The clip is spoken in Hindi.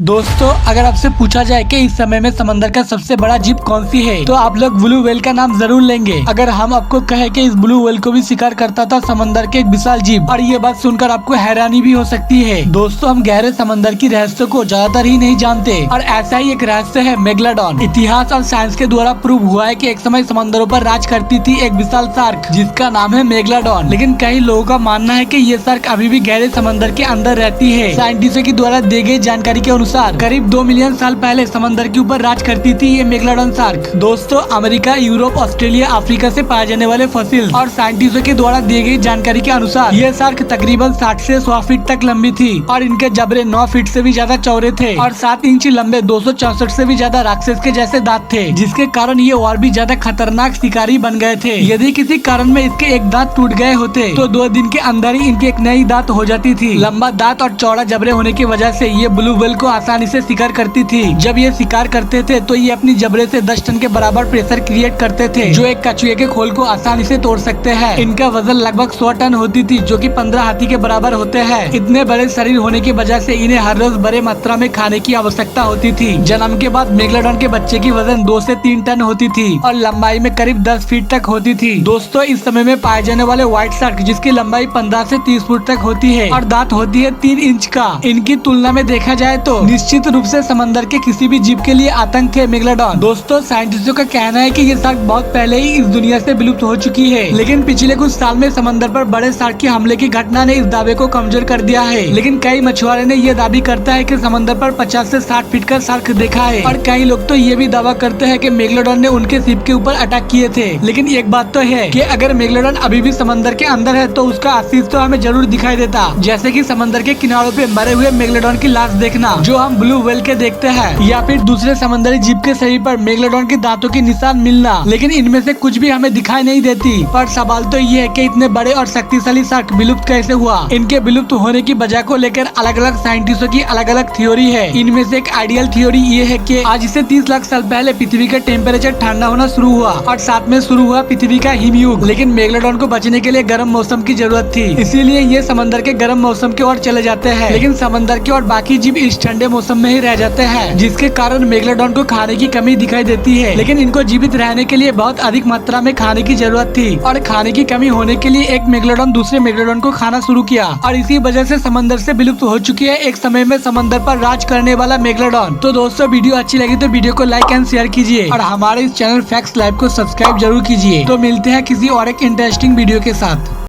दोस्तों, अगर आपसे पूछा जाए कि इस समय में समंदर का सबसे बड़ा जीव कौन सी है, तो आप लोग ब्लू व्हेल का नाम जरूर लेंगे। अगर हम आपको कहे कि इस ब्लू व्हेल को भी शिकार करता था समंदर के एक विशाल जीव, और ये बात सुनकर आपको हैरानी भी हो सकती है। दोस्तों, हम गहरे समंदर की रहस्य को ज्यादातर ही नहीं जानते, और ऐसा ही एक रहस्य है मेगलाडॉन। इतिहास और साइंस के द्वारा प्रूव हुआ है कि एक समय समंदरों पर राज करती थी एक विशाल शार्क, जिसका नाम है मेगलाडॉन। लेकिन कई लोगों का मानना है कि ये शार्क अभी भी गहरे समंदर के अंदर रहती है। साइंटिस्टों के द्वारा दी गई जानकारी के अनुसार करीब 2 मिलियन साल पहले समंदर के ऊपर राज करती थी ये मेगलाडॉन शार्क। दोस्तों, अमेरिका, यूरोप, ऑस्ट्रेलिया, अफ्रीका से पाए जाने वाले फसिल और साइंटिस्टों के द्वारा दी गई जानकारी के अनुसार ये शार्क तकरीबन 60 से 100 फीट तक लंबी थी, और इनके जबड़े 9 फीट से भी ज्यादा चौड़े थे, और 7 इंच लंबे 264 से भी ज्यादा राक्षस के जैसे दांत थे, जिसके कारण ये और भी ज्यादा खतरनाक शिकारी बन गए थे। यदि किसी कारण में इसके एक दांत टूट गए होते, तो 2 दिन के अंदर ही इनकी एक नई दांत हो जाती थी। लंबा दांत और चौड़ा जबड़े होने की वजह से ये ब्लू व्हेल को आसानी से शिकार करती थी। जब ये शिकार करते थे तो ये अपनी जबड़े से 10 टन के बराबर प्रेशर क्रिएट करते थे, जो एक कछुए के खोल को आसानी से तोड़ सकते हैं। इनका वजन लगभग 100 टन होती थी, जो कि 15 हाथी के बराबर होते हैं। इतने बड़े शरीर होने की वजह से इन्हें हर रोज बड़े मात्रा में खाने की आवश्यकता होती थी। जन्म के बाद मेगलाडॉन के बच्चे की वजन 2 से 3 टन होती थी, और लंबाई में करीब 10 फीट तक होती थी। दोस्तों, इस समय में पाए जाने वाले व्हाइट शार्क, जिसकी लंबाई 15 से 30 फुट तक होती है और दांत होती है 3 इंच का, इनकी तुलना में देखा जाए तो निश्चित रूप से समंदर के किसी भी जीव के लिए आतंक है मेगलाडॉन। दोस्तों, साइंटिस्टों का कहना है कि ये शार्क बहुत पहले ही इस दुनिया से विलुप्त हो चुकी है, लेकिन पिछले कुछ साल में समंदर पर बड़े शार्क के हमले की घटना ने इस दावे को कमजोर कर दिया है। लेकिन कई मछुआरे ने ये दावी करता है कि समंदर पर 50 से 60 फीट का शार्क देखा है, और कई लोग तो ये भी दावा करते हैं कि मेगलाडॉन ने उनके शिप के ऊपर अटैक किए थे। लेकिन एक बात तो है कि अगर मेगलाडॉन अभी भी समंदर के अंदर है तो उसका अस्तित्व तो हमें जरूर दिखाई देता, जैसे कि समंदर के किनारों पे मरे हुए मेगलाडॉन की लाश देखना, जो हम ब्लू व्हेल के देखते हैं, या फिर दूसरे समंदरी जीव के शरीर पर मेगलाडॉन के दांतों के निशान मिलना। लेकिन इनमें से कुछ भी हमें दिखाई नहीं देती। पर सवाल तो ये है कि इतने बड़े और शक्तिशाली शार्क विलुप्त कैसे हुआ। इनके विलुप्त होने की वजह को लेकर अलग अलग साइंटिस्टों की अलग अलग थ्योरी है। इनमें से एक आइडियल थ्योरी ये है कि आज से 30 लाख साल पहले पृथ्वी का टेम्परेचर ठंडा होना शुरू हुआ, और साथ में शुरू हुआ पृथ्वी का हिमयुग। लेकिन मेगलाडॉन को बचने के लिए गर्म मौसम की जरूरत थी, इसीलिए ये समंदर के गर्म मौसम की ओर चले जाते हैं। लेकिन समंदर के और बाकी जीव इस ठंडे मौसम में ही रह जाते हैं, जिसके कारण मेगलाडॉन को खाने की कमी दिखाई देती है। लेकिन इनको जीवित रहने के लिए बहुत अधिक मात्रा में खाने की जरूरत थी, और खाने की कमी होने के लिए एक मेगलाडॉन दूसरे मेगलाडॉन को खाना शुरू किया, और इसी वजह से समंदर से विलुप्त हो चुकी है एक समय में समंदर पर राज करने वाला मेगलाडॉन। तो दोस्तों, वीडियो अच्छी लगी तो वीडियो को लाइक एंड शेयर कीजिए, और हमारे इस चैनल फैक्ट्स लाइव को सब्सक्राइब जरूर कीजिए। तो मिलते हैं किसी और एक इंटरेस्टिंग वीडियो के साथ।